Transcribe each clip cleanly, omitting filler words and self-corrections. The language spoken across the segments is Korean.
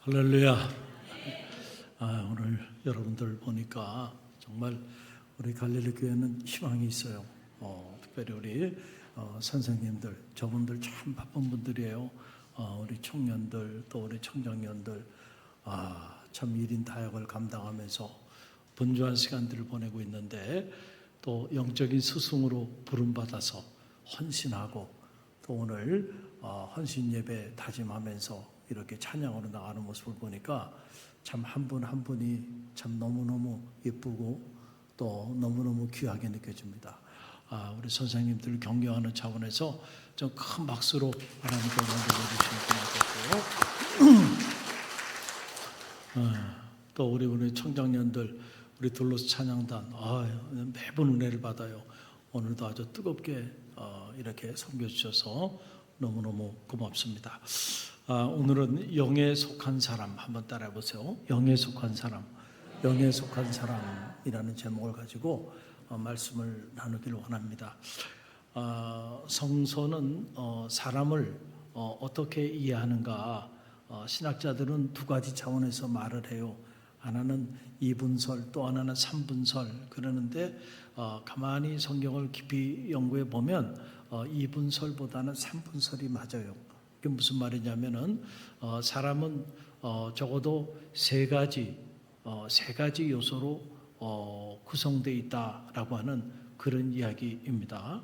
할렐루야. 오늘 여러분들 보니까 정말 우리 갈릴리 교회는 희망이 있어요. 특별히 우리 선생님들, 저분들 참 바쁜 분들이에요. 우리 청년들 또 우리 청장년들 참 1인 다역을 감당하면서 분주한 시간들을 보내고 있는데 또 영적인 스승으로 부름받아서 헌신하고 또 오늘 헌신 예배 다짐하면서 이렇게 찬양으로 나가는 모습을 보니까 참 한 분 한 분이 참 너무너무 예쁘고 또 너무너무 귀하게 느껴집니다. 우리 선생님들 경경하는 차원에서 좀 큰 박수로 하나님께 영광을 드리시면 좋겠고요. 또 우리 청장년들, 우리 둘러스 찬양단 매번 은혜를 받아요. 오늘도 아주 뜨겁게 이렇게 섬겨주셔서 너무너무 고맙습니다. 오늘은 영에 속한 사람 한번 따라해 보세요. 영에 속한 사람, 영에 속한 사람이라는 제목을 가지고 말씀을 나누기를 원합니다. 성서는 사람을 어떻게 이해하는가? 신학자들은 두 가지 차원에서 말을 해요. 하나는 이분설, 또 하나는 삼분설 그러는데 가만히 성경을 깊이 연구해 보면 이분설보다는 삼분설이 맞아요. 그게 무슨 말이냐면은 사람은 적어도 세 가지 요소로 구성되어 있다라고 하는 그런 이야기입니다.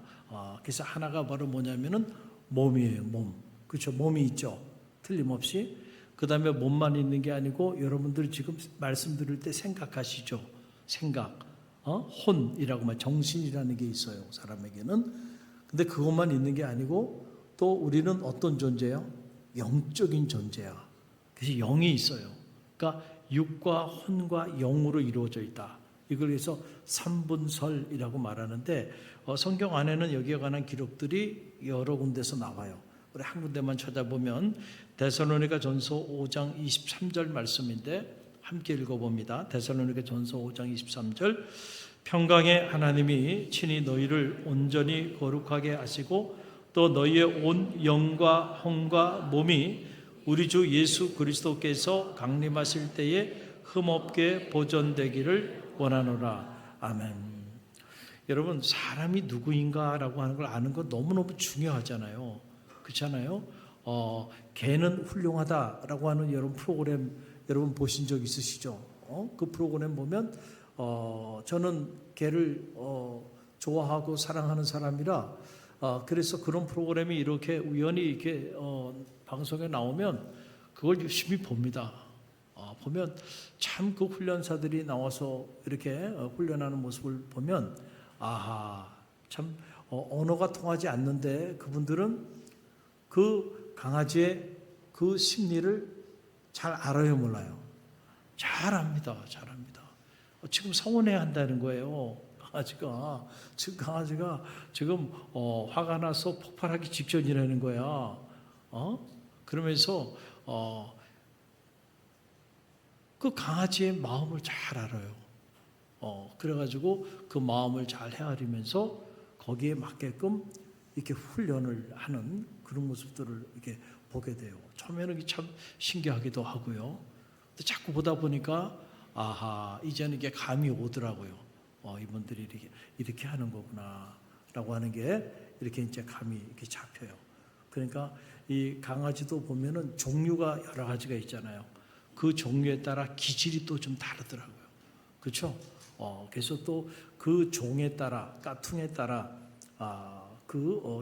그래서 하나가 바로 뭐냐면은 몸이에요. 몸. 그렇죠. 몸이 있죠. 틀림없이. 그 다음에 몸만 있는 게 아니고 여러분들 지금 말씀 들을 때 생각하시죠. 생각. 혼이라고 말 정신이라는 게 있어요. 사람에게는. 근데 그것만 있는 게 아니고 또 우리는 어떤 존재야? 영적인 존재야. 그래서 영이 있어요. 그러니까 육과 혼과 영으로 이루어져 있다. 이걸 해서 삼분설이라고 말하는데 성경 안에는 여기에 관한 기록들이 여러 군데서 나와요. 우리 한 군데만 찾아보면 데살로니가 전서 5장 23절 말씀인데 함께 읽어봅니다. 데살로니가 전서 5장 23절 평강의 하나님이 친히 너희를 온전히 거룩하게 하시고 또 너희의 온 영과 혼과 몸이 우리 주 예수 그리스도께서 강림하실 때에 흠없게 보존되기를 원하노라. 아멘. 여러분 사람이 누구인가라고 하는 걸 아는 건 너무너무 중요하잖아요. 그렇잖아요. 개는 훌륭하다라고 하는 여러분 프로그램 여러분 보신 적 있으시죠? 그 프로그램 보면 저는 개를 좋아하고 사랑하는 사람이라 그래서 그런 프로그램이 이렇게 우연히 이렇게 방송에 나오면 그걸 열심히 봅니다. 보면 참 그 훈련사들이 나와서 이렇게 훈련하는 모습을 보면 참 언어가 통하지 않는데 그분들은 그 강아지의 그 심리를 잘 알아요, 몰라요? 잘 압니다. 지금 서운해야 한다는 거예요. 강아지가 지금 화가 나서 폭발하기 직전이라는 거야. 그러면서 그 강아지의 마음을 잘 알아요. 그래가지고 그 마음을 잘 헤아리면서 거기에 맞게끔 이렇게 훈련을 하는 그런 모습들을 이렇게 보게 돼요. 처음에는 참 신기하기도 하고요. 근데 자꾸 보다 보니까 이제는 이게 감이 오더라고요. 이분들이 이렇게 하는 거구나라고 하는 게 이렇게 이제 감이 이렇게 잡혀요. 그러니까 이 강아지도 보면은 종류가 여러 가지가 있잖아요. 그 종류에 따라 기질이 또 좀 다르더라고요. 그렇죠? 그래서 또 그 종에 따라 까퉁에 따라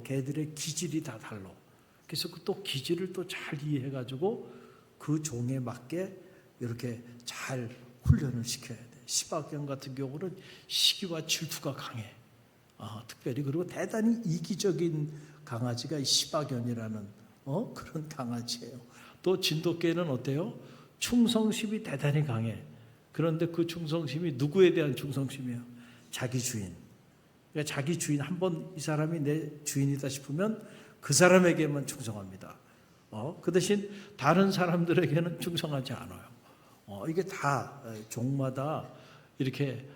개들의 기질이 다 달라. 그래서 또 기질을 또 잘 이해해가지고 그 종에 맞게 이렇게 잘 훈련을 시켜야 돼. 시바견 같은 경우는 시기와 질투가 강해. 특별히 그리고 대단히 이기적인 강아지가 시바견이라는 그런 강아지예요. 또 진돗개는 어때요? 충성심이 대단히 강해. 그런데 그 충성심이 누구에 대한 충성심이에요? 자기 주인. 그러니까 자기 주인 한번 이 사람이 내 주인이다 싶으면 그 사람에게만 충성합니다. 그 대신 다른 사람들에게는 충성하지 않아요. 이게 다 종마다 이렇게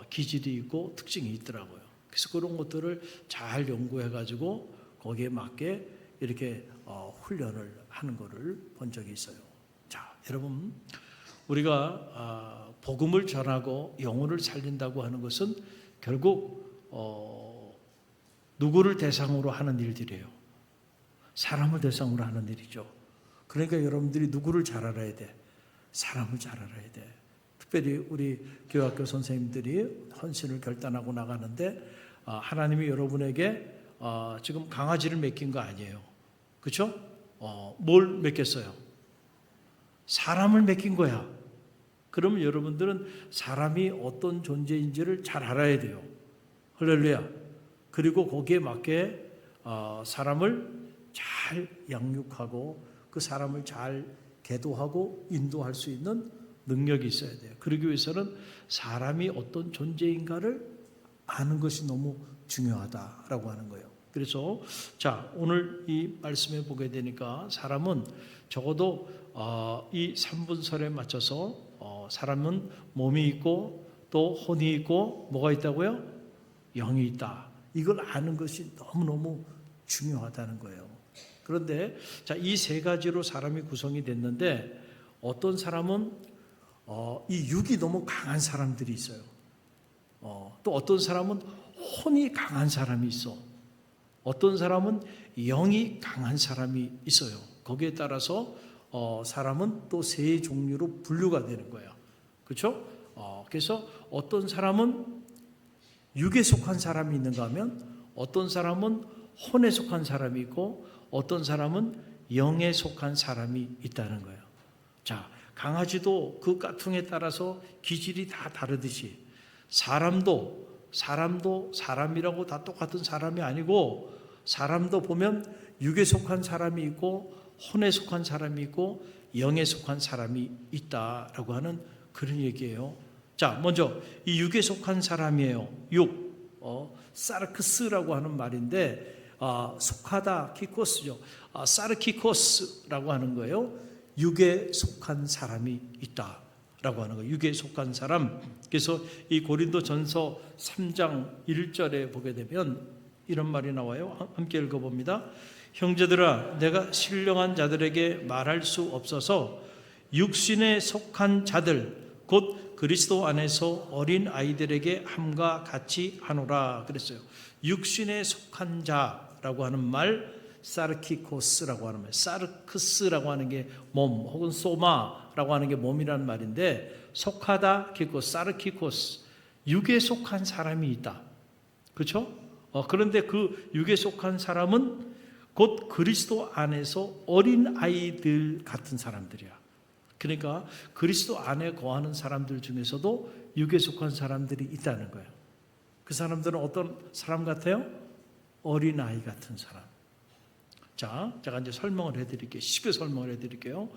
기질이 있고 특징이 있더라고요. 그래서 그런 것들을 잘 연구해가지고 거기에 맞게 이렇게 훈련을 하는 것을 본 적이 있어요. 자, 여러분, 우리가 복음을 전하고 영혼을 살린다고 하는 것은 결국 누구를 대상으로 하는 일들이에요. 사람을 대상으로 하는 일이죠. 그러니까 여러분들이 누구를 잘 알아야 돼? 사람을 잘 알아야 돼. 특별히 우리 교회학교 선생님들이 헌신을 결단하고 나가는데 하나님이 여러분에게 지금 강아지를 맡긴 거 아니에요. 그렇죠? 뭘 맡겼어요? 사람을 맡긴 거야. 그러면 여러분들은 사람이 어떤 존재인지를 잘 알아야 돼요. 할렐루야. 그리고 거기에 맞게 사람을 잘 양육하고 그 사람을 잘 계도하고 인도할 수 있는 능력이 있어야 돼요. 그러기 위해서는 사람이 어떤 존재인가를 아는 것이 너무 중요하다라고 하는 거예요. 그래서 자, 오늘 이 말씀에 보게 되니까 사람은 적어도 이 3분설에 맞춰서 사람은 몸이 있고 또 혼이 있고 뭐가 있다고요? 영이 있다. 이걸 아는 것이 너무너무 중요하다는 거예요. 그런데 자, 이 세 가지로 사람이 구성이 됐는데 어떤 사람은 이 육이 너무 강한 사람들이 있어요. 또 어떤 사람은 혼이 강한 사람이 있어. 어떤 사람은 영이 강한 사람이 있어요. 거기에 따라서 사람은 또 세 종류로 분류가 되는 거예요. 그렇죠? 그래서 어떤 사람은 육에 속한 사람이 있는가 하면 어떤 사람은 혼에 속한 사람이 있고 어떤 사람은 영에 속한 사람이 있다는 거예요. 자, 강아지도 그 까퉁에 따라서 기질이 다 다르듯이 사람도 사람이라고 다 똑같은 사람이 아니고 사람도 보면 육에 속한 사람이 있고 혼에 속한 사람이 있고 영에 속한 사람이 있다라고 하는 그런 얘기예요. 자, 먼저 이 육에 속한 사람이에요. 육, 사르크스라고 하는 말인데 속하다 키코스죠. 사르키코스라고 하는 거예요. 육에 속한 사람이 있다라고 하는 거예요. 육에 속한 사람. 그래서 이 고린도전서 3장 1절에 보게 되면 이런 말이 나와요. 함께 읽어봅니다. 형제들아, 내가 신령한 자들에게 말할 수 없어서 육신에 속한 자들 곧 그리스도 안에서 어린 아이들에게 함과 같이 하노라 그랬어요. 육신에 속한 자라고 하는 말 사르키코스라고 하는 말, 사르크스라고 하는 게 몸 혹은 소마라고 하는 게 몸이라는 말인데 속하다 키코스, 사르키코스, 육에 속한 사람이 있다. 그렇죠? 그런데 그 육에 속한 사람은 곧 그리스도 안에서 어린 아이들 같은 사람들이야. 그러니까 그리스도 안에 거하는 사람들 중에서도 육에 속한 사람들이 있다는 거예요. 그 사람들은 어떤 사람 같아요? 어린 아이 같은 사람. 자, 제가 이제 설명을 해드릴게요. 쉽게 설명을 해드릴게요.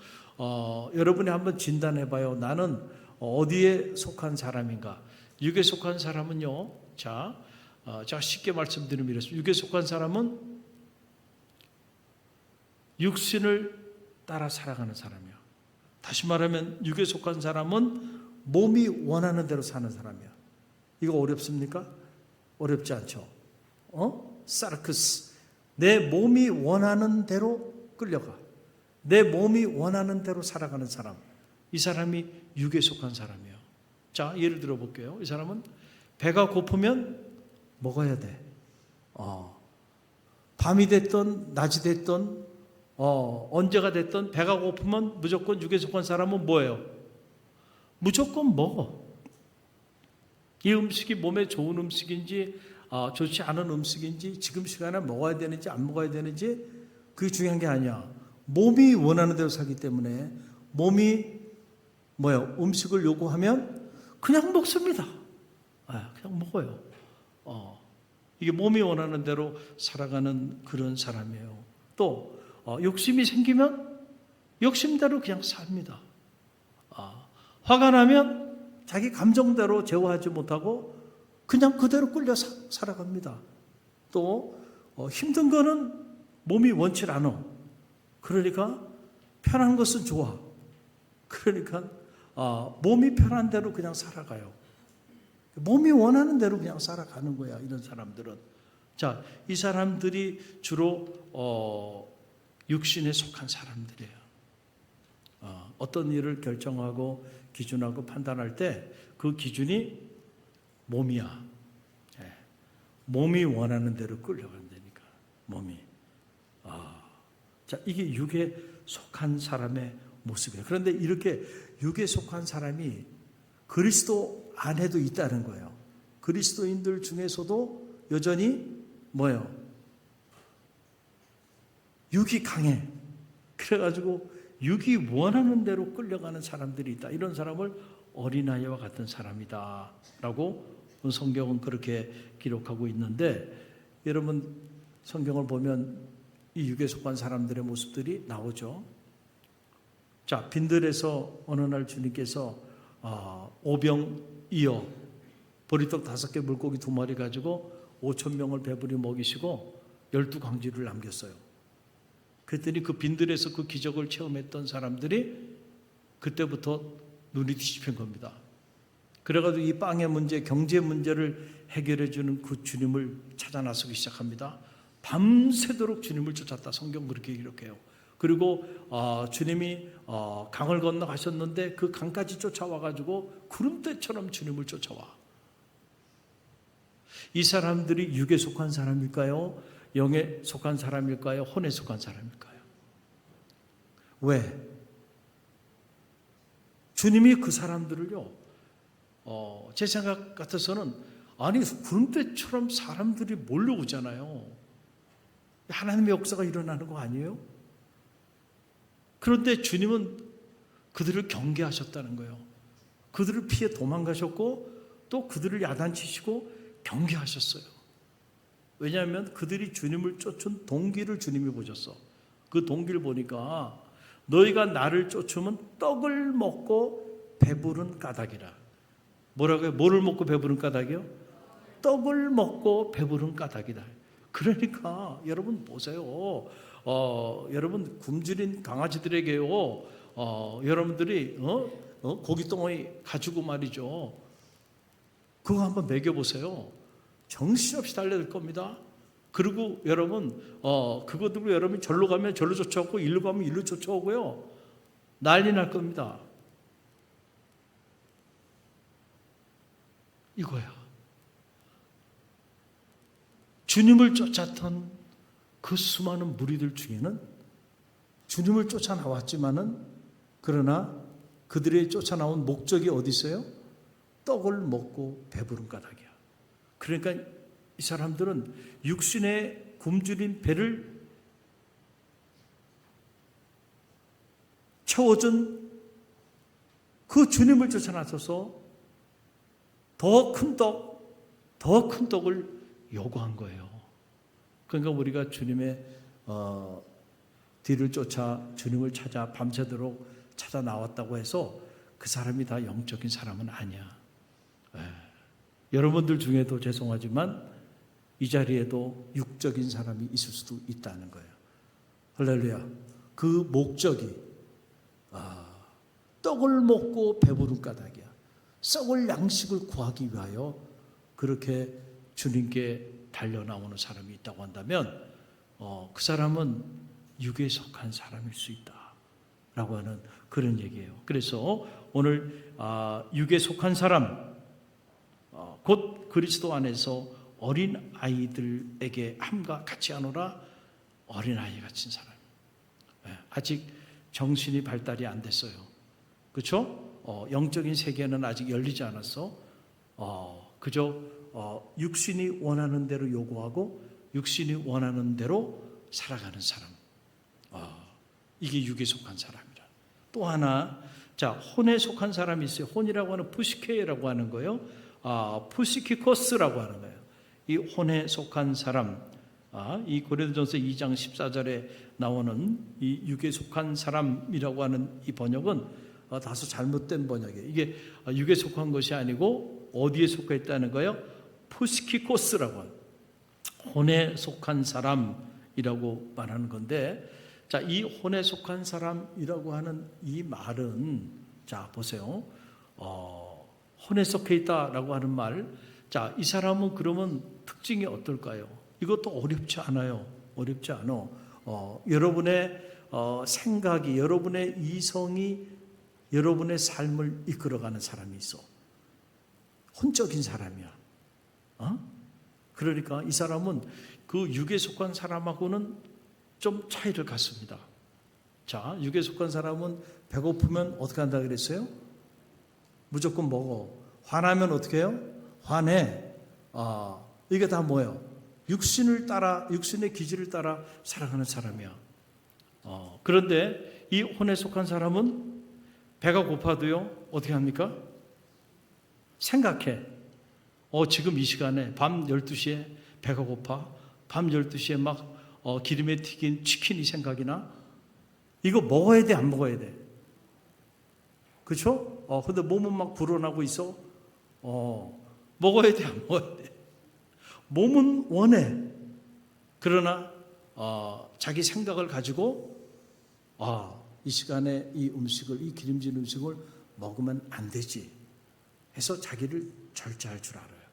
여러분이 한번 진단해봐요. 나는 어디에 속한 사람인가? 육에 속한 사람은요. 자, 제가 쉽게 말씀드리면 이렇습니다. 육에 속한 사람은 육신을 따라 살아가는 사람이야. 다시 말하면 육에 속한 사람은 몸이 원하는 대로 사는 사람이야. 이거 어렵습니까? 어렵지 않죠. 사르크스. 내 몸이 원하는 대로 끌려가. 내 몸이 원하는 대로 살아가는 사람. 이 사람이 육에 속한 사람이에요. 자, 예를 들어 볼게요. 이 사람은 배가 고프면 먹어야 돼. 밤이 됐든 낮이 됐든 언제가 됐든 배가 고프면 무조건 육에 속한 사람은 뭐예요? 무조건 먹어. 이 음식이 몸에 좋은 음식인지 좋지 않은 음식인지 지금 시간에 먹어야 되는지 안 먹어야 되는지 그게 중요한 게 아니야. 몸이 원하는 대로 살기 때문에 몸이 뭐예요? 음식을 요구하면 그냥 먹습니다. 그냥 먹어요. 이게 몸이 원하는 대로 살아가는 그런 사람이에요. 또 욕심이 생기면 욕심대로 그냥 삽니다. 화가 나면 자기 감정대로 제어하지 못하고 그냥 그대로 끌려 살아갑니다. 또 힘든 거는 몸이 원치 않아. 그러니까 편한 것은 좋아. 그러니까 몸이 편한 대로 그냥 살아가요. 몸이 원하는 대로 그냥 살아가는 거야. 이런 사람들은. 자, 이 사람들이 주로 육신에 속한 사람들이에요. 어떤 일을 결정하고 기준하고 판단할 때 그 기준이 몸이야. 예. 몸이 원하는 대로 끌려간다니까. 몸이. 자, 이게 육에 속한 사람의 모습이에요. 그런데 이렇게 육에 속한 사람이 그리스도 안에도 있다는 거예요. 그리스도인들 중에서도 여전히 뭐예요? 육이 강해. 그래가지고 육이 원하는 대로 끌려가는 사람들이 있다. 이런 사람을 어린아이와 같은 사람이다 라고 성경은 그렇게 기록하고 있는데, 여러분 성경을 보면 이 육에 속한 사람들의 모습들이 나오죠. 자, 빈들에서 어느 날 주님께서 오병이어 보리떡 5개 물고기 2마리 가지고 5,000명을 배부리 먹이시고 12광지를 남겼어요. 그랬더니 그 빈들에서 그 기적을 체험했던 사람들이 그때부터 눈이 뒤집힌 겁니다. 그래가지고 이 빵의 문제, 경제 문제를 해결해 주는 그 주님을 찾아 나서기 시작합니다. 밤새도록 주님을 쫓았다. 성경 그렇게 기록해요. 그리고 주님이 강을 건너 가셨는데 그 강까지 쫓아와가지고 구름대처럼 주님을 쫓아와. 이 사람들이 육에 속한 사람일까요? 영에 속한 사람일까요? 혼에 속한 사람일까요? 왜? 주님이 그 사람들을요, 제 생각 같아서는, 아니 구름대처럼 사람들이 몰려오잖아요. 하나님의 역사가 일어나는 거 아니에요? 그런데 주님은 그들을 경계하셨다는 거예요. 그들을 피해 도망가셨고 또 그들을 야단치시고 경계하셨어요. 왜냐하면 그들이 주님을 쫓은 동기를 주님이 보셨어. 그 동기를 보니까 너희가 나를 쫓으면 떡을 먹고 배부른 까닭이라. 뭐라고요? 뭐를 먹고 배부른 까닭이요? 떡을 먹고 배부른 까닭이다. 그러니까 여러분 보세요. 여러분 굶주린 강아지들에게요, 여러분들이 고깃덩어리 가지고 말이죠, 그거 한번 먹여보세요. 정신없이 달려들 겁니다. 그리고 여러분 그거 들고 여러분이 절로 가면 절로 쫓아오고 일로 가면 일로 쫓아오고요, 난리 날 겁니다. 이거야. 주님을 쫓았던 그 수많은 무리들 중에는 주님을 쫓아 나왔지만은, 그러나 그들의 쫓아나온 목적이 어디 있어요? 떡을 먹고 배부른 까닭이야. 그러니까 이 사람들은 육신의 굶주린 배를 채워준 그 주님을 쫓아 나서서 더 큰 떡을 요구한 거예요. 그러니까 우리가 주님의 뒤를 쫓아 주님을 찾아 밤새도록 찾아 나왔다고 해서 그 사람이 다 영적인 사람은 아니야. 여러분들 중에도 죄송하지만 이 자리에도 육적인 사람이 있을 수도 있다는 거예요. 할렐루야. 그 목적이 떡을 먹고 배부른 까닭이야. 썩을 양식을 구하기 위하여 그렇게 주님께 달려나오는 사람이 있다고 한다면 그 사람은 육에 속한 사람일 수 있다라고 하는 그런 얘기예요. 그래서 오늘 육에 속한 사람, 곧 그리스도 안에서 어린 아이들에게 함과 같이 하노라. 어린 아이 같은 사람, 아직 정신이 발달이 안 됐어요. 그렇죠? 영적인 세계는 아직 열리지 않았어. 그저 육신이 원하는 대로 요구하고 육신이 원하는 대로 살아가는 사람, 이게 육에 속한 사람이라. 또 하나, 자, 혼에 속한 사람이 있어요. 혼이라고 하는 푸시케라고 하는 거예요. 푸시키코스라고 하는 거예요. 이 혼에 속한 사람, 이 고린도전서 2장 14절에 나오는 이 육에 속한 사람이라고 하는 이 번역은 다소 잘못된 번역이에요. 이게 육에 속한 것이 아니고 어디에 속해 있다는 거예요? 푸시키코스라고 하는, 혼에 속한 사람이라고 말하는 건데, 자, 이 혼에 속한 사람이라고 하는 이 말은, 자 보세요, 혼에 속해 있다라고 하는 말, 자, 이 사람은 그러면 특징이 어떨까요? 이것도 어렵지 않아요. 어렵지 않아. 여러분의 생각이, 여러분의 이성이 여러분의 삶을 이끌어가는 사람이 있어. 혼적인 사람이야. 그러니까 이 사람은 그 육에 속한 사람하고는 좀 차이를 갖습니다. 자, 육에 속한 사람은 배고프면 어떻게 한다 그랬어요? 무조건 먹어. 화나면 어떻게 해요? 화내. 이게 다 뭐예요? 육신의 기질을 따라 살아가는 사람이야. 그런데 이 혼에 속한 사람은 배가 고파도요, 어떻게 합니까? 생각해. 지금 이 시간에 밤 12시에 배가 고파. 밤 12시에 막 기름에 튀긴 치킨이 생각이 나. 이거 먹어야 돼, 안 먹어야 돼? 그렇죠? 근데 몸은 막 불어나고 있어. 먹어야 돼, 안 먹어야 돼? 몸은 원해. 그러나 자기 생각을 가지고 이 시간에 이 음식을, 이 기름진 음식을 먹으면 안 되지 해서 자기를 절제할 줄 알아요.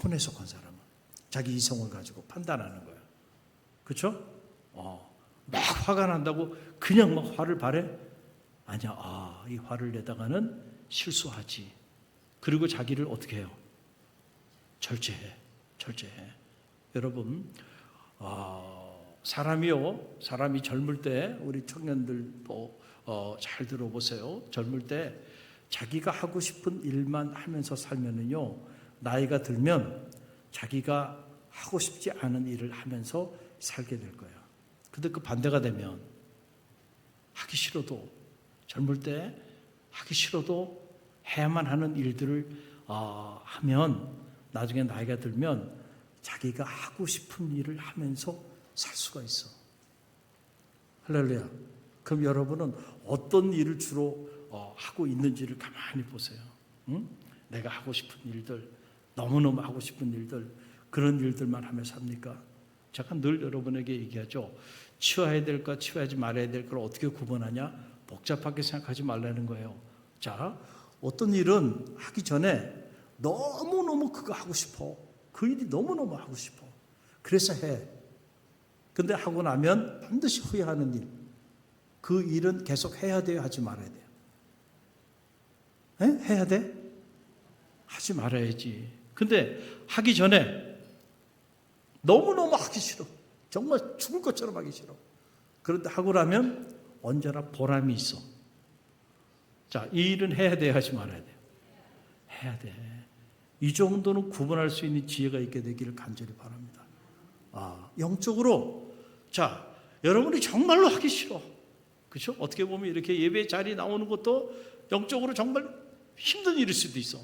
혼에 속한 사람은 자기 이성을 가지고 판단하는 거예요. 그렇죠? 막 화가 난다고 그냥 막 화를 발해? 아니야. 이 화를 내다가는 실수하지. 그리고 자기를 어떻게 해요? 절제해. 여러분, 사람이 젊을 때, 우리 청년들도 잘 들어보세요. 젊을 때 자기가 하고 싶은 일만 하면서 살면은요, 나이가 들면 자기가 하고 싶지 않은 일을 하면서 살게 될 거예요. 근데 그 반대가 되면 하기 싫어도, 젊을 때 하기 싫어도 해야만 하는 일들을 하면 나중에 나이가 들면 자기가 하고 싶은 일을 하면서 살 수가 있어. 할렐루야. 그럼 여러분은 어떤 일을 주로 하고 있는지를 가만히 보세요. 내가 하고 싶은 일들, 너무너무 하고 싶은 일들, 그런 일들만 하며 삽니까? 제가 늘 여러분에게 얘기하죠. 치워야 될까 치워야지 말아야 될 걸 어떻게 구분하냐? 복잡하게 생각하지 말라는 거예요. 자, 어떤 일은 하기 전에 너무너무 그거 하고 싶어. 그 일이 너무너무 하고 싶어. 그래서 해. 근데 하고 나면 반드시 후회하는 일. 그 일은 계속 해야 돼요? 하지 말아야 돼요? 해야 돼? 하지 말아야지. 근데 하기 전에 너무너무 하기 싫어. 정말 죽을 것처럼 하기 싫어. 그런데 하고 나면 언제나 보람이 있어. 자, 이 일은 해야 돼, 하지 말아야 돼요? 해야 돼. 이 정도는 구분할 수 있는 지혜가 있게 되기를 간절히 바랍니다. 영적으로, 자, 여러분이 정말로 하기 싫어. 그렇죠? 어떻게 보면 이렇게 예배 자리에 나오는 것도 영적으로 정말 힘든 일일 수도 있어.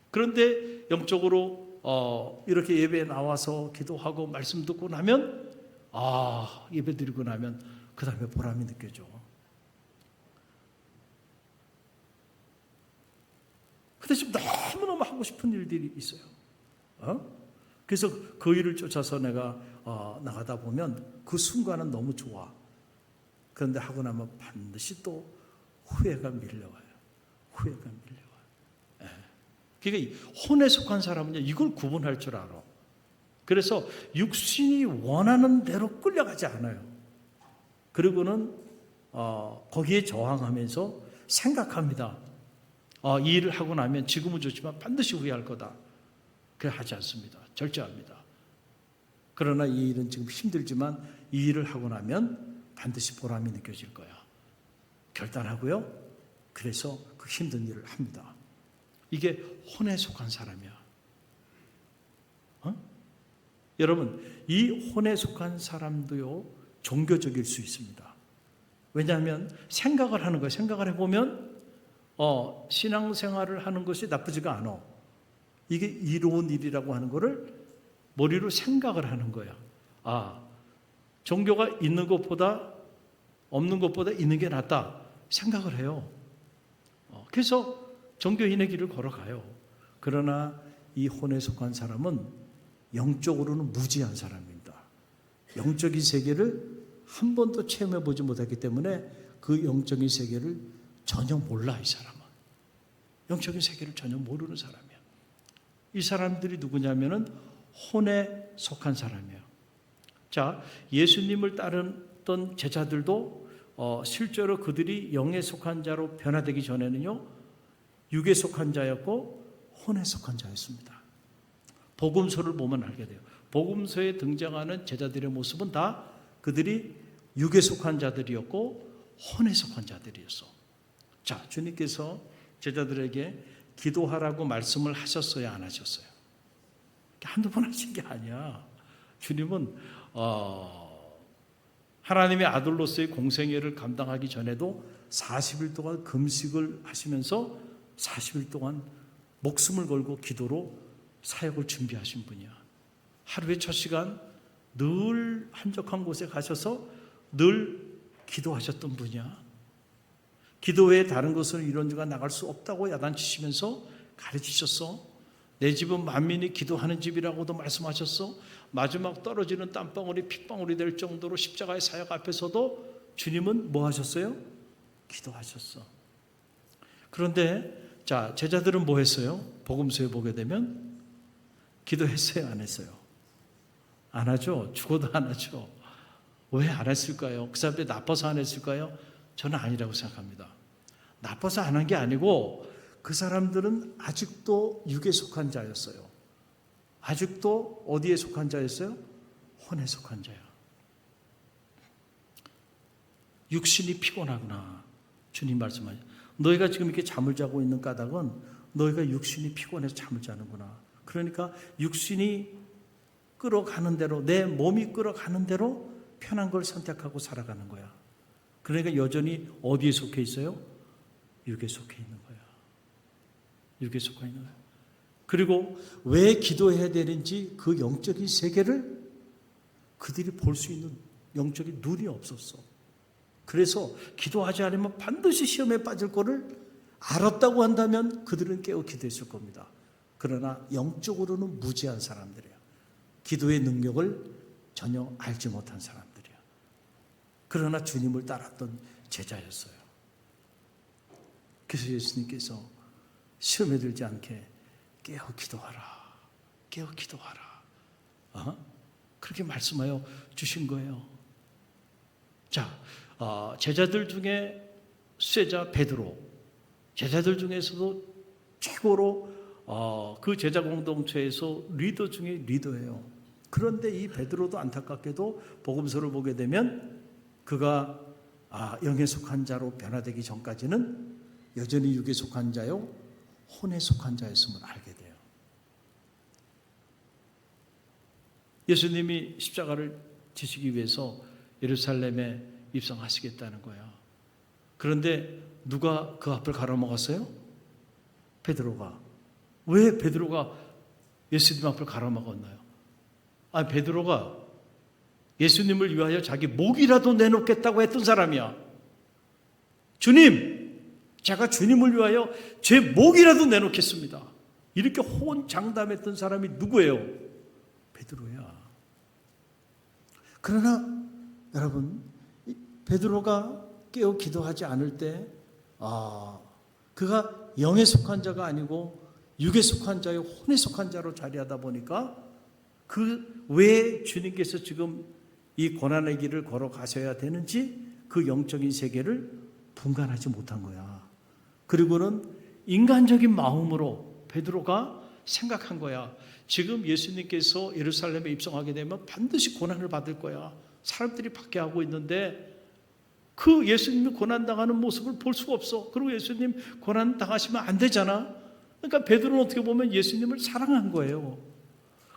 그런데 영적으로 이렇게 예배에 나와서 기도하고 말씀 듣고 나면 예배 드리고 나면 그 다음에 보람이 느껴져. 근데 지금 너무너무 하고 싶은 일들이 있어요. 그래서 그 일을 쫓아서 내가 나가다 보면 그 순간은 너무 좋아. 그런데 하고 나면 반드시 또 후회가 밀려와요. 그러니까 혼에 속한 사람은 이걸 구분할 줄 알아. 그래서 육신이 원하는 대로 끌려가지 않아요. 그리고는 거기에 저항하면서 생각합니다. 이 일을 하고 나면 지금은 좋지만 반드시 후회할 거다. 그래 하지 않습니다. 절제합니다. 그러나 이 일은 지금 힘들지만 이 일을 하고 나면 반드시 보람이 느껴질 거야. 결단하고요. 그래서 그 힘든 일을 합니다. 이게 혼에 속한 사람이야. 여러분, 이 혼에 속한 사람도요, 종교적일 수 있습니다. 왜냐하면 생각을 하는 거예요. 생각을 해보면 신앙생활을 하는 것이 나쁘지가 않아. 이게 이로운 일이라고 하는 거를 머리로 생각을 하는 거야. 종교가 있는 것보다 없는 것보다 있는 게 낫다 생각을 해요. 그래서 종교인의 길을 걸어가요. 그러나 이 혼에 속한 사람은 영적으로는 무지한 사람입니다. 영적인 세계를 한 번도 체험해 보지 못했기 때문에 그 영적인 세계를 전혀 몰라. 이 사람은 영적인 세계를 전혀 모르는 사람이야. 이 사람들이 누구냐면은 혼에 속한 사람이에요. 자, 예수님을 따르던 제자들도 실제로 그들이 영에 속한 자로 변화되기 전에는요, 육에 속한 자였고 혼에 속한 자였습니다. 복음서를 보면 알게 돼요. 복음서에 등장하는 제자들의 모습은 다 그들이 육에 속한 자들이었고 혼에 속한 자들이었어. 자, 주님께서 제자들에게 기도하라고 말씀을 하셨어요, 안 하셨어요? 한두 번 하신 게 아니야. 주님은 하나님의 아들로서의 공생애를 감당하기 전에도 40일 동안 금식을 하시면서 40일 동안 목숨을 걸고 기도로 사역을 준비하신 분이야. 하루에 첫 시간 늘 한적한 곳에 가셔서 늘 기도하셨던 분이야. 기도 외에 다른 것을 이런 주가 나갈 수 없다고 야단치시면서 가르치셨어. 내 집은 만민이 기도하는 집이라고도 말씀하셨어. 마지막 떨어지는 땀방울이 핏방울이 될 정도로 십자가의 사역 앞에서도 주님은 뭐 하셨어요? 기도하셨어. 그런데 자, 제자들은 뭐 했어요? 복음서에 보게 되면 기도했어요, 안 했어요? 안 하죠. 죽어도 안 하죠. 왜 안 했을까요? 그 사람들이 나빠서 안 했을까요? 저는 아니라고 생각합니다. 나빠서 안 한 게 아니고 그 사람들은 아직도 육에 속한 자였어요. 아직도 어디에 속한 자였어요? 혼에 속한 자야. 육신이 피곤하구나. 주님 말씀하죠. 너희가 지금 이렇게 잠을 자고 있는 까닭은 너희가 육신이 피곤해서 잠을 자는구나. 그러니까 육신이 끌어가는 대로, 내 몸이 끌어가는 대로 편한 걸 선택하고 살아가는 거야. 그러니까 여전히 어디에 속해 있어요? 육에 속해 있는 거야. 육에 속해 있는 거야. 그리고 왜 기도해야 되는지 그 영적인 세계를 그들이 볼 수 있는 영적인 눈이 없었어. 그래서 기도하지 않으면 반드시 시험에 빠질 거를 알았다고 한다면 그들은 깨어 기도했을 겁니다. 그러나 영적으로는 무지한 사람들이야. 기도의 능력을 전혀 알지 못한 사람들이야. 그러나 주님을 따랐던 제자였어요. 그래서 예수님께서 시험에 들지 않게 깨어 기도하라. 깨어 기도하라. 그렇게 말씀하여 주신 거예요. 자, 제자들 중에 수제자 베드로, 제자들 중에서도 최고로 그 제자 공동체에서 리더 중에 리더예요. 그런데 이 베드로도 안타깝게도 복음서를 보게 되면 그가 영에 속한 자로 변화되기 전까지는 여전히 육에 속한 자요, 혼에 속한 자였음을 알게 돼요. 예수님이 십자가를 지시기 위해서 예루살렘에 입성하시겠다는 거야. 그런데 누가 그 앞을 가로막았어요? 베드로가. 왜 베드로가 예수님 앞을 가로막았나요? 베드로가 예수님을 위하여 자기 목이라도 내놓겠다고 했던 사람이야. 주님, 제가 주님을 위하여 제 목이라도 내놓겠습니다. 이렇게 호언장담했던 사람이 누구예요? 베드로야. 그러나 여러분, 베드로가 깨어 기도하지 않을 때 그가 영에 속한 자가 아니고 육에 속한 자요, 혼에 속한 자로 자리하다 보니까 그 왜 주님께서 지금 이 고난의 길을 걸어가셔야 되는지 그 영적인 세계를 분간하지 못한 거야. 그리고는 인간적인 마음으로 베드로가 생각한 거야. 지금 예수님께서 예루살렘에 입성하게 되면 반드시 고난을 받을 거야. 사람들이 박해하고 있는데 그 예수님이 고난당하는 모습을 볼 수가 없어. 그리고 예수님 고난당하시면 안 되잖아. 그러니까 베드로는 어떻게 보면 예수님을 사랑한 거예요.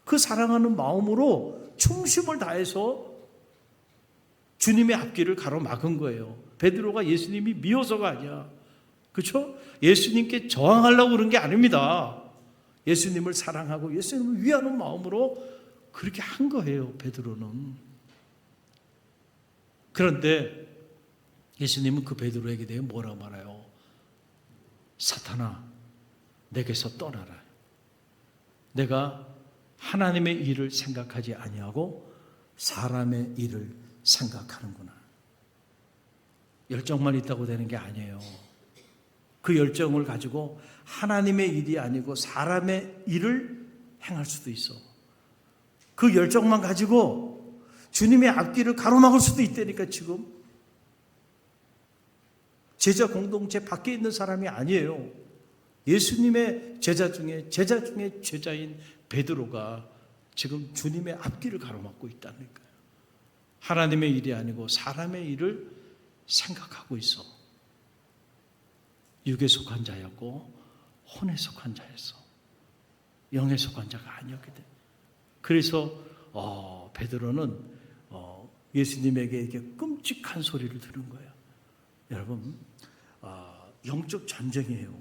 그 사랑하는 마음으로 충심을 다해서 주님의 앞길을 가로막은 거예요. 베드로가 예수님이 미워서가 아니야. 그렇죠? 예수님께 저항하려고 그런 게 아닙니다. 예수님을 사랑하고 예수님을 위하는 마음으로 그렇게 한 거예요, 베드로는. 그런데 예수님은 그 베드로에게 대해 뭐라고 말해요? 사탄아, 내게서 떠나라. 내가 하나님의 일을 생각하지 아니하고 사람의 일을 생각하는구나. 열정만 있다고 되는 게 아니에요. 그 열정을 가지고 하나님의 일이 아니고 사람의 일을 행할 수도 있어. 그 열정만 가지고 주님의 앞길을 가로막을 수도 있다니까 지금. 제자 공동체 밖에 있는 사람이 아니에요. 예수님의 제자 중에 제자인 베드로가 지금 주님의 앞길을 가로막고 있다는 거예요. 하나님의 일이 아니고 사람의 일을 생각하고 있어. 육에 속한 자였고 혼에 속한 자였어. 영에 속한 자가 아니었기 때문에. 그래서 베드로는 예수님에게 이렇게 끔찍한 소리를 들은 거예요. 여러분, 영적 전쟁이에요.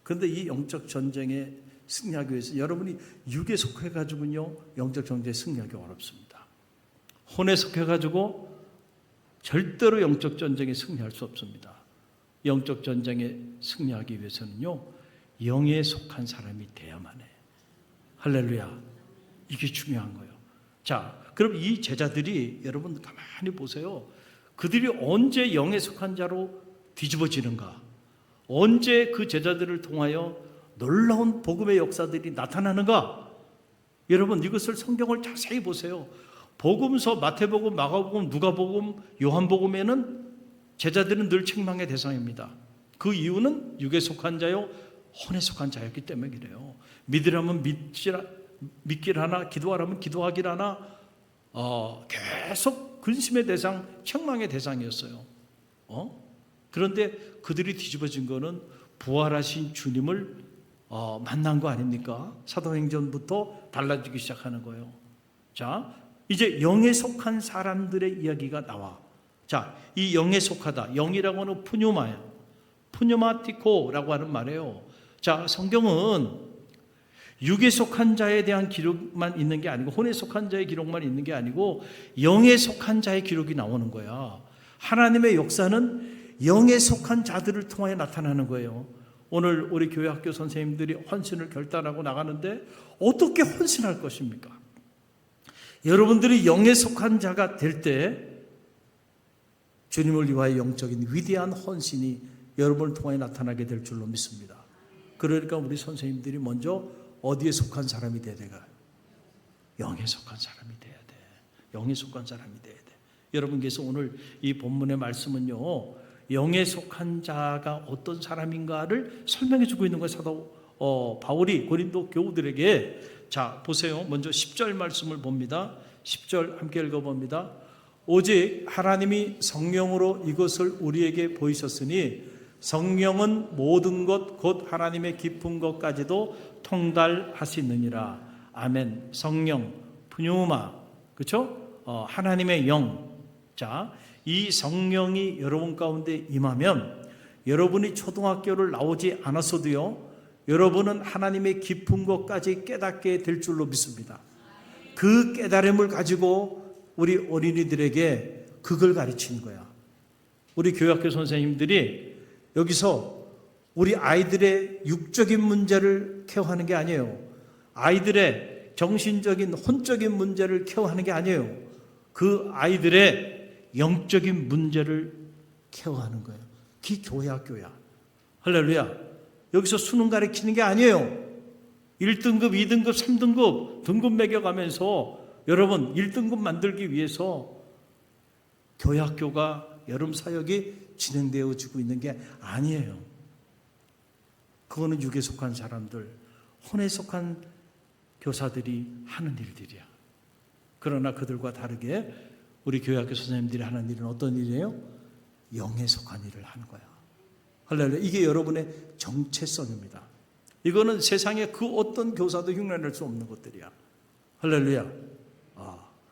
그런데 이 영적 전쟁에 승리하기 위해서 여러분이 육에 속해가지고요, 영적 전쟁에 승리하기 어렵습니다. 혼에 속해가지고 절대로 영적 전쟁에 승리할 수 없습니다. 영적 전쟁에 승리하기 위해서는요, 영에 속한 사람이 돼야만 해. 할렐루야. 이게 중요한 거예요. 자, 그럼 이 제자들이 여러분 가만히 보세요. 그들이 언제 영에 속한 자로 뒤집어지는가? 언제 그 제자들을 통하여 놀라운 복음의 역사들이 나타나는가? 여러분 이것을 성경을 자세히 보세요. 복음서 마태복음, 마가복음, 누가복음, 요한복음에는 제자들은 늘 책망의 대상입니다. 그 이유는 육에 속한 자요 혼에 속한 자였기 때문에 그래요. 믿으라면 믿길 하나, 기도하라면 기도하길 하나, 계속 근심의 대상, 책망의 대상이었어요. 그런데 그들이 뒤집어진 거는 부활하신 주님을 만난 거 아닙니까? 사도행전부터 달라지기 시작하는 거예요. 자, 이제 영에 속한 사람들의 이야기가 나와. 자, 이 영에 속하다. 영이라고 하는 푸뉴마야. 푸뉴마티코라고 하는 말이에요. 자, 성경은 육에 속한 자에 대한 기록만 있는 게 아니고 혼에 속한 자의 기록만 있는 게 아니고 영에 속한 자의 기록이 나오는 거야. 하나님의 역사는 영에 속한 자들을 통하여 나타나는 거예요. 오늘 우리 교회 학교 선생님들이 헌신을 결단하고 나가는데 어떻게 헌신할 것입니까? 여러분들이 영에 속한 자가 될 때 주님을 위하여 영적인 위대한 헌신이 여러분을 통하여 나타나게 될 줄로 믿습니다. 그러니까 우리 선생님들이 먼저 어디에 속한 사람이 돼야 돼요? 영에 속한 사람이 돼야 돼. 영에 속한 사람이 돼야 돼. 여러분께서 오늘 이 본문의 말씀은요, 영에 속한 자가 어떤 사람인가를 설명해 주고 있는 거예요. 사도 바울이 고린도 교우들에게. 자, 보세요. 먼저 10절 말씀을 봅니다. 10절 함께 읽어봅니다. 오직 하나님이 성령으로 이것을 우리에게 보이셨으니 성령은 모든 것 곧 하나님의 깊은 것까지도 통달하시느니라. 아멘. 성령, 푸뉴마, 그렇죠? 하나님의 영. 자, 이 성령이 여러분 가운데 임하면 여러분이 초등학교를 나오지 않았어도요, 여러분은 하나님의 깊은 것까지 깨닫게 될 줄로 믿습니다. 그 깨달음을 가지고 우리 어린이들에게 그걸 가르치는 거야. 우리 교육학교 선생님들이 여기서 우리 아이들의 육적인 문제를 케어하는 게 아니에요. 아이들의 정신적인 혼적인 문제를 케어하는 게 아니에요. 그 아이들의 영적인 문제를 케어하는 거예요. 그게 교회 학교야. 할렐루야. 여기서 수능 가르치는 게 아니에요. 1등급, 2등급, 3등급 등급 매겨가면서 여러분 1등급 만들기 위해서 교회 학교가 여름 사역이 진행되어지고 있는 게 아니에요. 그거는 육에 속한 사람들, 혼에 속한 교사들이 하는 일들이야. 그러나 그들과 다르게 우리 교회학교 선생님들이 하는 일은 어떤 일이에요? 영에 속한 일을 하는 거야. 할렐루야. 이게 여러분의 정체성입니다. 이거는 세상에 그 어떤 교사도 흉내낼 수 없는 것들이야. 할렐루야.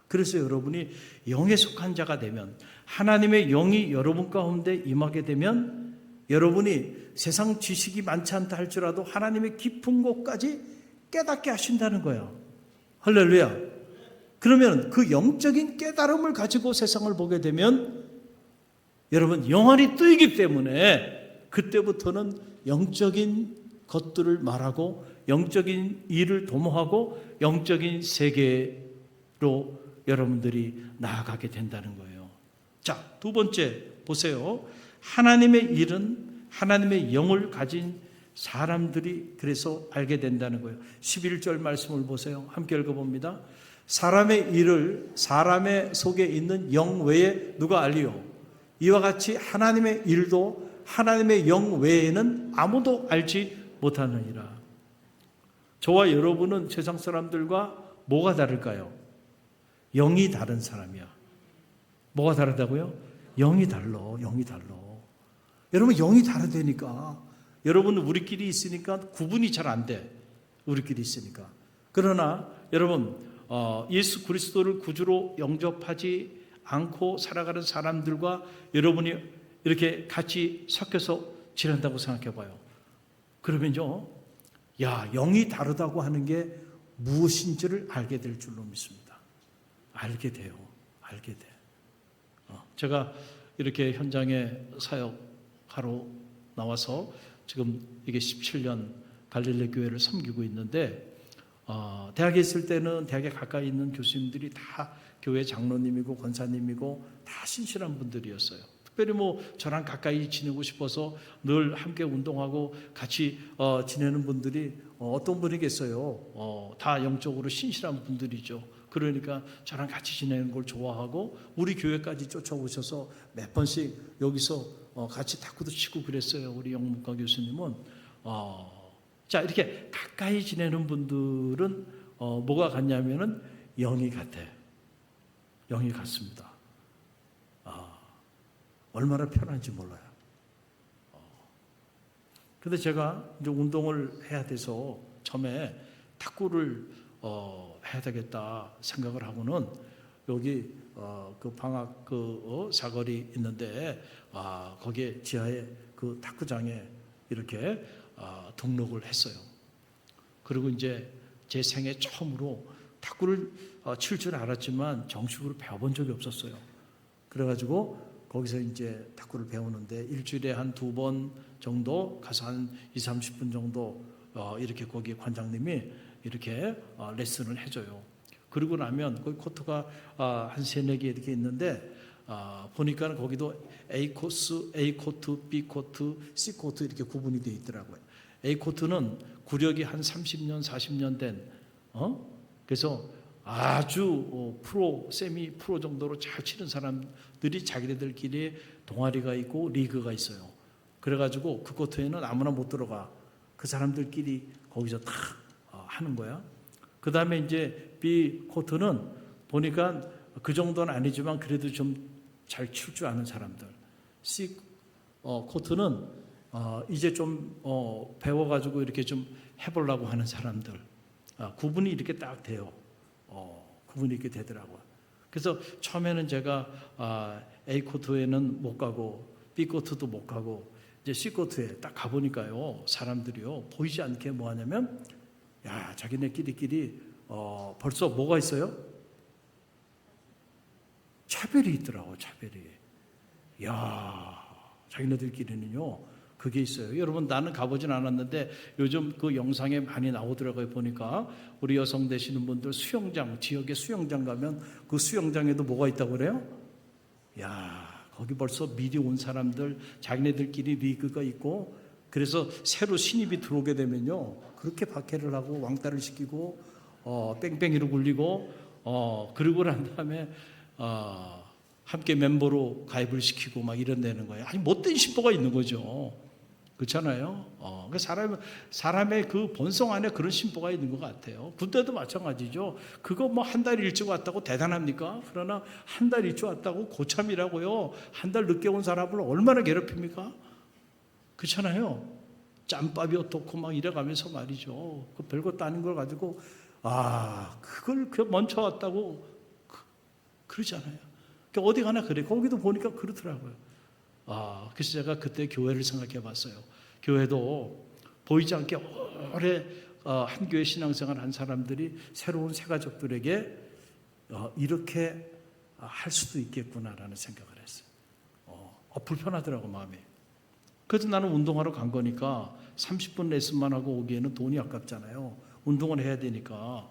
그래서 여러분이 영에 속한 자가 되면, 하나님의 영이 여러분 가운데 임하게 되면 여러분이 세상 지식이 많지 않다 할지라도 하나님의 깊은 곳까지 깨닫게 하신다는 거예요. 할렐루야. 그러면 그 영적인 깨달음을 가지고 세상을 보게 되면 여러분 영안이 뜨이기 때문에 그때부터는 영적인 것들을 말하고 영적인 일을 도모하고 영적인 세계로 여러분들이 나아가게 된다는 거예요. 자, 두 번째 보세요. 하나님의 일은 하나님의 영을 가진 사람들이 그래서 알게 된다는 거예요. 11절 말씀을 보세요. 함께 읽어봅니다. 사람의 일을 사람의 속에 있는 영 외에 누가 알리요? 이와 같이 하나님의 일도 하나님의 영 외에는 아무도 알지 못하느니라. 저와 여러분은 세상 사람들과 뭐가 다를까요? 영이 다른 사람이야. 뭐가 다르다고요? 영이 달라. 영이 달라. 여러분 영이 다르다니까. 여러분은 우리끼리 있으니까 구분이 잘 안 돼. 우리끼리 있으니까. 그러나 여러분 예수 그리스도를 구주로 영접하지 않고 살아가는 사람들과 여러분이 이렇게 같이 섞여서 지낸다고 생각해 봐요. 그러면요, 야, 영이 다르다고 하는 게 무엇인지를 알게 될 줄로 믿습니다. 알게 돼요. 알게 돼. 제가 이렇게 현장에 사역하러 나와서 지금 이게 17년 갈릴리 교회를 섬기고 있는데, 대학에 있을 때는 대학에 가까이 있는 교수님들이 다 교회 장로님이고 권사님이고 다 신실한 분들이었어요. 특별히 뭐 저랑 가까이 지내고 싶어서 늘 함께 운동하고 같이 지내는 분들이 어떤 분이겠어요. 다 영적으로 신실한 분들이죠. 그러니까 저랑 같이 지내는 걸 좋아하고 우리 교회까지 쫓아오셔서 몇 번씩 여기서 같이 탁구도 치고 그랬어요. 우리 영문과 교수님은. 자, 이렇게 가까이 지내는 분들은 뭐가 같냐면은 영이 같아. 영이 같습니다. 얼마나 편한지 몰라요. 근데 제가 이제 운동을 해야 돼서 처음에 탁구를 해야 되겠다 생각을 하고는 여기 그 방학 사거리 있는데 거기에 지하에 그 탁구장에 이렇게 등록을 했어요. 그리고 이제 제 생애 처음으로 탁구를 칠 줄 알았지만 정식으로 배워본 적이 없었어요. 그래가지고 거기서 이제 탁구를 배우는데 일주일에 한 2번 정도 가서 한 20-30분 정도 이렇게 거기 관장님이 이렇게 레슨을 해줘요. 그러고 나면 거기 코트가 한 3-4개 이렇게 있는데 보니까 거기도 A 코스, A 코트, B 코트, C 코트 이렇게 구분이 되어 있더라고요. A 코트는 구력이 한 30년, 40년 된 그래서 아주 프로, 세미 프로 정도로 잘 치는 사람들이 자기네들끼리 동아리가 있고 리그가 있어요. 그래가지고 그 코트에는 아무나 못 들어가. 그 사람들끼리 거기서 다 하는 거야. 그 다음에 이제 B 코트는 보니까 그 정도는 아니지만 그래도 좀 잘 칠 줄 아는 사람들. C 코트는 이제 좀 배워가지고 이렇게 좀 해보려고 하는 사람들. 구분이 이렇게 딱 돼요. 구분이 이렇게 되더라고요. 그래서 처음에는 제가 A 코트에는 못 가고 B 코트도 못 가고 이제 C 코트에 딱 가보니까요, 사람들이요 보이지 않게 뭐 하냐면 야, 자기네끼리 벌써 뭐가 있어요? 차별이 있더라고. 차별이. 야, 자기네들끼리는요 그게 있어요. 여러분, 나는 가보진 않았는데 요즘 그 영상에 많이 나오더라고요. 보니까 우리 여성 되시는 분들 수영장, 지역에 수영장 가면 그 수영장에도 뭐가 있다고 그래요? 야, 거기 벌써 미리 온 사람들 자기네들끼리 리그가 있고, 그래서 새로 신입이 들어오게 되면요 그렇게 박해를 하고 왕따를 시키고 뺑뺑이로 굴리고 그러고 난 다음에 함께 멤버로 가입을 시키고 막 이런다는 거예요. 아니 못된 신보가 있는 거죠. 그렇잖아요. 사람의 그 본성 안에 그런 신보가 있는 것 같아요. 군대도 마찬가지죠. 그거 뭐 한 달 일찍 왔다고 대단합니까? 그러나 한 달 일찍 왔다고 고참이라고요. 한 달 늦게 온 사람을 얼마나 괴롭힙니까? 그렇잖아요. 짬밥이 어떻고 막 이래가면서 말이죠. 그 별것도 아닌 걸 가지고 그걸 먼저 왔다고 그러잖아요. 그러니까 어디 가나 그래. 거기도 보니까 그렇더라고요. 그래서 제가 그때 교회를 생각해 봤어요. 교회도 보이지 않게 오래 한 교회 신앙생활 한 사람들이 새로운 새 가족들에게 이렇게 할 수도 있겠구나라는 생각을 했어요. 불편하더라고 마음이. 그래서 나는 운동하러 간 거니까 30분 레슨만 하고 오기에는 돈이 아깝잖아요. 운동을 해야 되니까.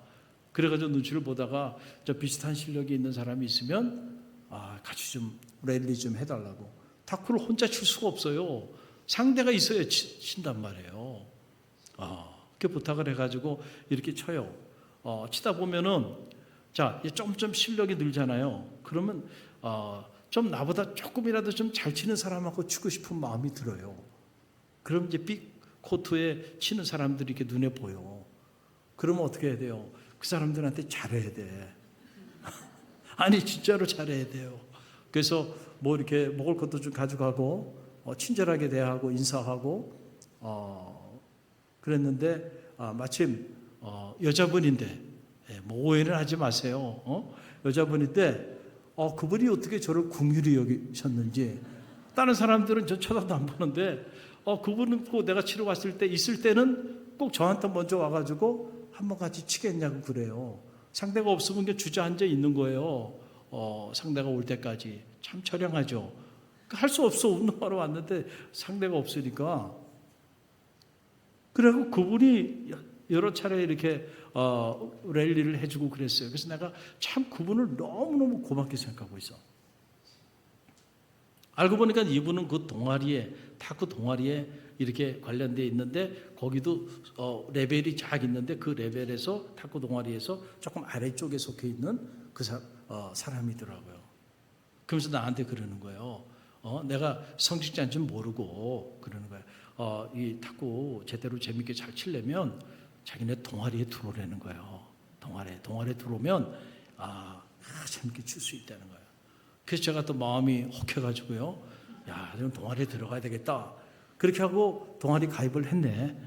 그래가지고 눈치를 보다가 저 비슷한 실력이 있는 사람이 있으면 같이 좀 랠리 좀 해달라고. 탁구를 혼자 칠 수가 없어요. 상대가 있어야 친단 말이에요. 그렇게 부탁을 해가지고 이렇게 쳐요. 치다 보면은 자, 점점 실력이 늘잖아요. 그러면 좀 나보다 조금이라도 좀 잘 치는 사람하고 치고 싶은 마음이 들어요. 그럼 이제 빅 코트에 치는 사람들이 이렇게 눈에 보여. 그러면 어떻게 해야 돼요? 그 사람들한테 잘해야 돼. 아니 진짜로 잘해야 돼요. 그래서 뭐 이렇게 먹을 것도 좀 가져가고 친절하게 대하고 인사하고 그랬는데 마침 여자분인데 뭐 오해는 하지 마세요. 여자분인데 그분이 어떻게 저를 긍휼히 여기셨는지 다른 사람들은 저 쳐다도 안 보는데 그분은 꼭 내가 치러 왔을 때 있을 때는 꼭 저한테 먼저 와가지고 한번 같이 치겠냐고 그래요. 상대가 없으면 그냥 주저앉아 있는 거예요. 상대가 올 때까지. 참 처량하죠. 할 수 없어. 운동하러 왔는데 상대가 없으니까. 그리고 그분이 여러 차례 이렇게 랠리를 해주고 그랬어요. 그래서 내가 참 그분을 너무너무 고맙게 생각하고 있어. 알고 보니까 이분은 그 동아리에, 탁구 동아리에 이렇게 관련되어 있는데 거기도 레벨이 쫙 있는데 그 레벨에서 탁구 동아리에서 조금 아래쪽에 속해 있는 그 사람이더라고요. 그러면서 나한테 그러는 거예요. 내가 성직자인 줄 모르고 그러는 거예요. 이 탁구 제대로 재밌게 잘 치려면 자기네 동아리에 들어오라는 거예요. 동아리에 들어오면 재밌게 칠 수 있다는 거예요. 그래서 제가 또 마음이 혹해가지고요. 야, 그럼 동아리에 들어가야 되겠다. 그렇게 하고 동아리 가입을 했네.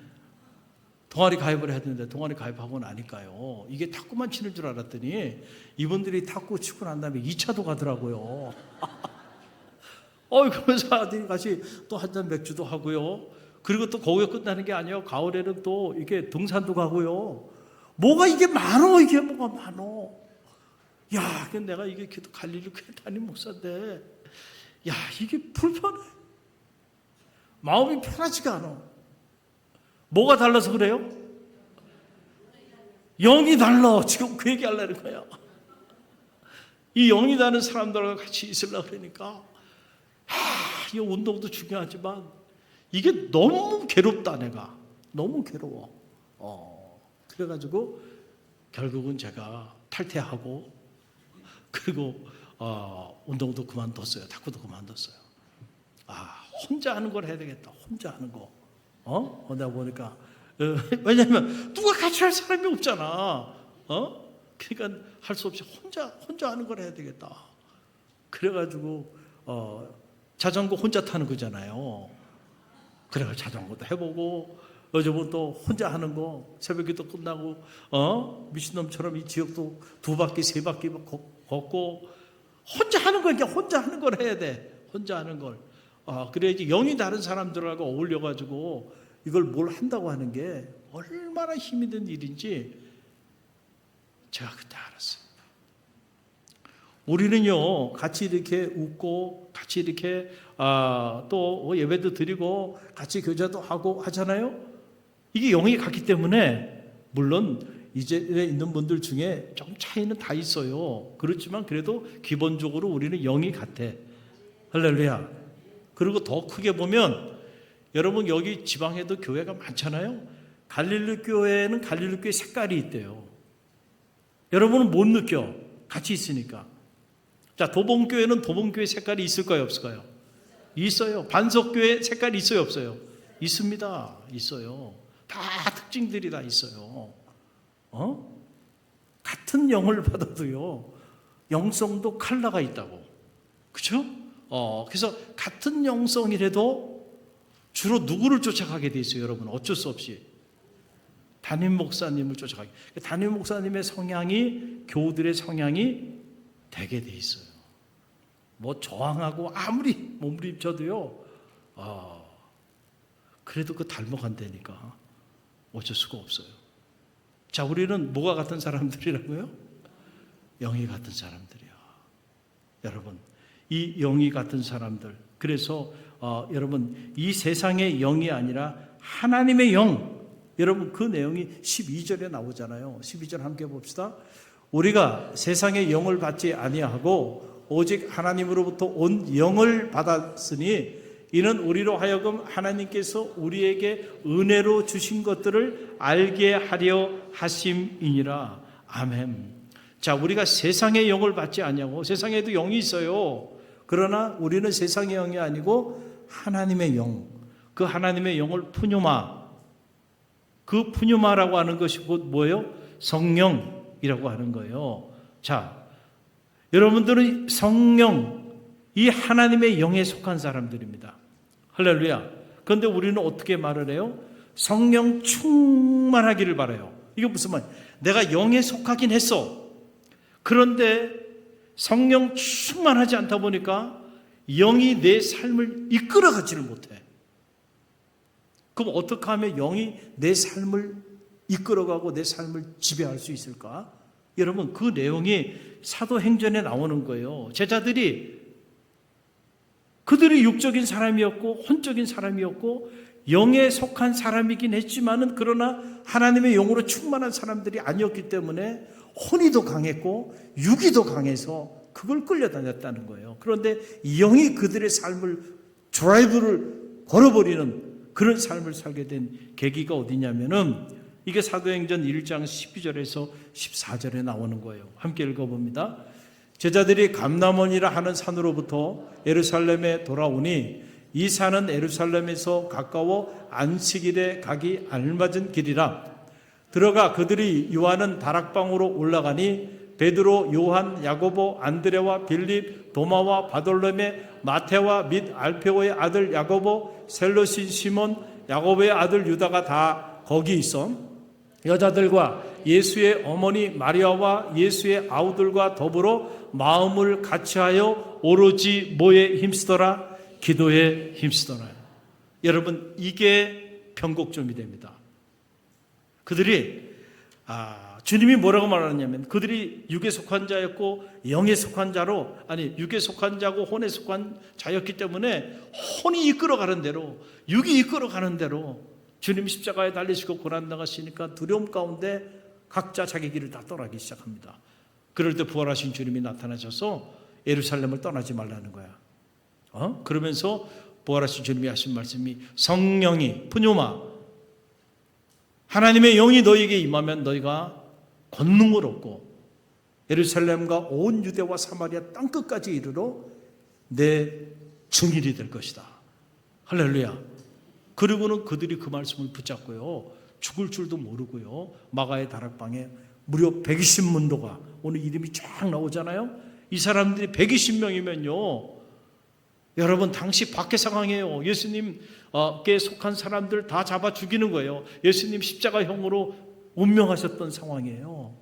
동아리 가입을 했는데 동아리 가입하고 나니까요. 이게 탁구만 치는 줄 알았더니 이분들이 탁구 치고 난 다음에 2차도 가더라고요. 그러면서 같이 또 한 잔 맥주도 하고요. 그리고 또 거기가 끝나는 게 아니에요. 가을에는 또 이게 등산도 가고요. 뭐가 이게 많어. 이게 뭐가 많어. 야, 내가 이게 기도 갈릴리 교회 담임 목사인데, 야, 이게 불편해. 마음이 편하지가 않아. 뭐가 달라서 그래요? 영이 달라. 지금 그 얘기 하려는 거야. 이 영이 다른 사람들과 같이 있으려고 그러니까, 이 운동도 중요하지만, 이게 너무 괴롭다, 내가. 너무 괴로워. 그래가지고, 결국은 제가 탈퇴하고, 그리고 운동도 그만뒀어요. 탁구도 그만뒀어요. 혼자 하는 걸 해야 되겠다. 혼자 하는 거. 내가 보니까 왜냐하면 누가 같이 할 사람이 없잖아. 그러니까 할 수 없이 혼자 하는 걸 해야 되겠다. 그래가지고 자전거 혼자 타는 거잖아요. 그래가지고 자전거도 해보고 요즘은 또 혼자 하는 거 새벽기도 끝나고 미친놈처럼 이 지역도 2바퀴 3바퀴 걷고 혼자 하는 거. 그러니까 혼자 하는 걸 해야 돼. 혼자 하는 걸. 그래야지 영이 다른 사람들하고 어울려가지고 이걸 뭘 한다고 하는 게 얼마나 힘이 든 일인지 제가 그때 알았어요. 우리는요 같이 이렇게 웃고 같이 이렇게 또 예배도 드리고 같이 교제도 하고 하잖아요. 이게 영이 같기 때문에 물론 이제 있는 분들 중에 좀 차이는 다 있어요. 그렇지만 그래도 기본적으로 우리는 영이 같아. 할렐루야. 그리고 더 크게 보면 여러분 여기 지방에도 교회가 많잖아요. 갈릴리 교회는 갈릴리 교회 색깔이 있대요. 여러분은 못 느껴. 같이 있으니까. 자, 도봉교회는 도봉교회 색깔이 있을까요? 없을까요? 있어요. 반석교회 색깔이 있어요? 없어요? 있습니다. 있어요. 다 특징들이 다 있어요. 같은 영을 받아도요, 영성도 컬러가 있다고. 그렇죠? 그래서 같은 영성이라도 주로 누구를 쫓아가게 돼 있어요, 여러분? 어쩔 수 없이. 담임 목사님을 쫓아가게. 담임 목사님의 성향이 교우들의 성향이 되게 돼 있어요. 뭐 저항하고 아무리 몸부림쳐도요, 그래도 그 닮아간다니까 어쩔 수가 없어요. 자, 우리는 뭐가 같은 사람들이라고요? 영이 같은 사람들이야. 여러분, 이 영이 같은 사람들. 그래서 여러분, 이 세상의 영이 아니라 하나님의 영. 여러분, 그 내용이 12절에 나오잖아요. 12절 함께 봅시다. 우리가 세상의 영을 받지 아니하고 오직 하나님으로부터 온 영을 받았으니 이는 우리로 하여금 하나님께서 우리에게 은혜로 주신 것들을 알게 하려 하심이니라. 아멘. 자, 우리가 세상의 영을 받지 아니하고, 세상에도 영이 있어요. 그러나 우리는 세상의 영이 아니고 하나님의 영, 그 하나님의 영을 푸뉴마, 그 푸뉴마라고 하는 것이 곧 뭐예요? 성령이라고 하는 거예요. 자, 여러분들은 성령, 이 하나님의 영에 속한 사람들입니다. 할렐루야. 그런데 우리는 어떻게 말을 해요? 성령 충만하기를 바라요. 이게 무슨 말이에요? 내가 영에 속하긴 했어. 그런데 성령 충만하지 않다 보니까 영이 내 삶을 이끌어가지를 못해. 그럼 어떻게 하면 영이 내 삶을 이끌어가고 내 삶을 지배할 수 있을까? 여러분, 그 내용이 사도행전에 나오는 거예요. 제자들이 그들이 육적인 사람이었고 혼적인 사람이었고 영에 속한 사람이긴 했지만은 그러나 하나님의 영으로 충만한 사람들이 아니었기 때문에 혼이도 강했고 육이도 강해서 그걸 끌려다녔다는 거예요. 그런데 영이 그들의 삶을 드라이브를 걸어버리는 그런 삶을 살게 된 계기가 어디냐면은 이게 사도행전 1장 12절에서 14절에 나오는 거예요. 함께 읽어봅니다. 제자들이 감람원이라 하는 산으로부터 예루살렘에 돌아오니 이 산은 예루살렘에서 가까워 안식일에 가기 알맞은 길이라. 들어가 그들이 요한은 다락방으로 올라가니 베드로, 요한, 야고보, 안드레와 빌립, 도마와 바돌로메, 마테와 및 알페오의 아들 야고보, 셀로신 시몬, 야고보의 아들 유다가 다 거기 있어 여자들과 예수의 어머니 마리아와 예수의 아우들과 더불어 마음을 같이하여 오로지 뭐에 힘쓰더라? 기도에 힘쓰더라. 여러분, 이게 변곡점이 됩니다. 그들이 주님이 뭐라고 말하느냐면 그들이 육에 속한 자였고 영에 속한 자로, 아니 육에 속한 자고 혼에 속한 자였기 때문에 혼이 이끌어가는 대로, 육이 이끌어가는 대로 주님 십자가에 달리시고 고난당하시니까 두려움 가운데 각자 자기 길을 다 떠나기 시작합니다. 그럴 때 부활하신 주님이 나타나셔서 예루살렘을 떠나지 말라는 거야. 그러면서 부활하신 주님이 하신 말씀이 성령이 푸뇨마, 하나님의 영이 너희에게 임하면 너희가 권능을 얻고 예루살렘과 온 유대와 사마리아 땅끝까지 이르러 내 증인이 될 것이다. 할렐루야. 그리고는 그들이 그 말씀을 붙잡고요, 죽을 줄도 모르고요, 마가의 다락방에 무려 120문도가, 오늘 이름이 쫙 나오잖아요. 이 사람들이 120명이면요 여러분, 당시 박해 상황이에요. 예수님께 속한 사람들 다 잡아 죽이는 거예요. 예수님 십자가형으로 운명하셨던 상황이에요.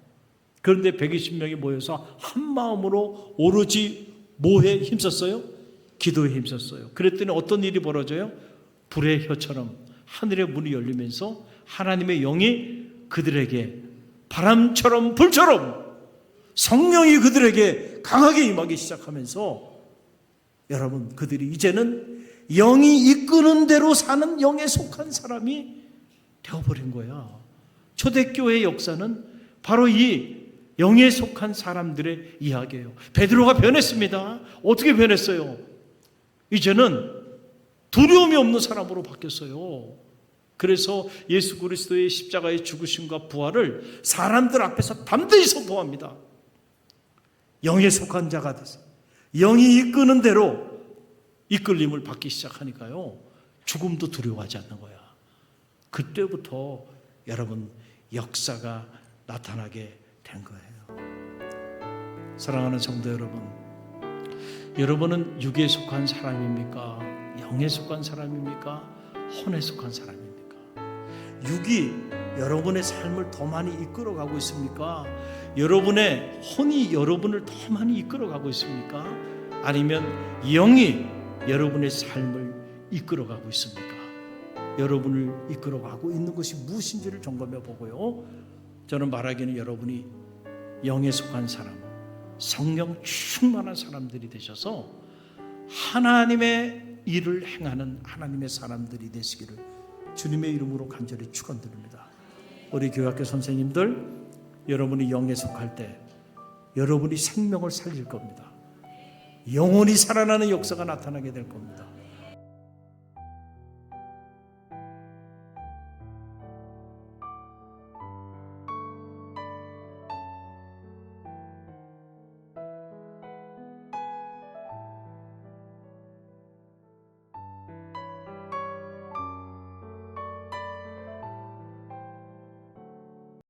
그런데 120명이 모여서 한 마음으로 오로지 뭐에 힘썼어요? 기도에 힘썼어요. 그랬더니 어떤 일이 벌어져요? 불의 혀처럼 하늘의 문이 열리면서 하나님의 영이 그들에게 바람처럼 불처럼 성령이 그들에게 강하게 임하기 시작하면서 여러분, 그들이 이제는 영이 이끄는 대로 사는 영에 속한 사람이 되어버린 거야. 초대교회의 역사는 바로 이 영에 속한 사람들의 이야기예요. 베드로가 변했습니다. 어떻게 변했어요? 이제는 두려움이 없는 사람으로 바뀌었어요. 그래서 예수 그리스도의 십자가의 죽으심과 부활을 사람들 앞에서 담대히 선포합니다. 영에 속한 자가 돼서 영이 이끄는 대로 이끌림을 받기 시작하니까요, 죽음도 두려워하지 않는 거야. 그때부터 여러분, 역사가 나타나게 된 거예요. 사랑하는 성도 여러분, 여러분은 육에 속한 사람입니까? 영에 속한 사람입니까? 혼에 속한 사람입니까? 육이 여러분의 삶을 더 많이 이끌어가고 있습니까? 여러분의 혼이 여러분을 더 많이 이끌어가고 있습니까? 아니면 영이 여러분의 삶을 이끌어가고 있습니까? 여러분을 이끌어가고 있는 것이 무엇인지를 점검해 보고요, 저는 말하기는 여러분이 영에 속한 사람, 성령 충만한 사람들이 되셔서 하나님의 일을 행하는 하나님의 사람들이 되시기를 주님의 이름으로 간절히 축원드립니다. 우리 교회학교 선생님들, 여러분이 영에 속할 때 여러분이 생명을 살릴 겁니다. 영원히 살아나는 역사가 나타나게 될 겁니다.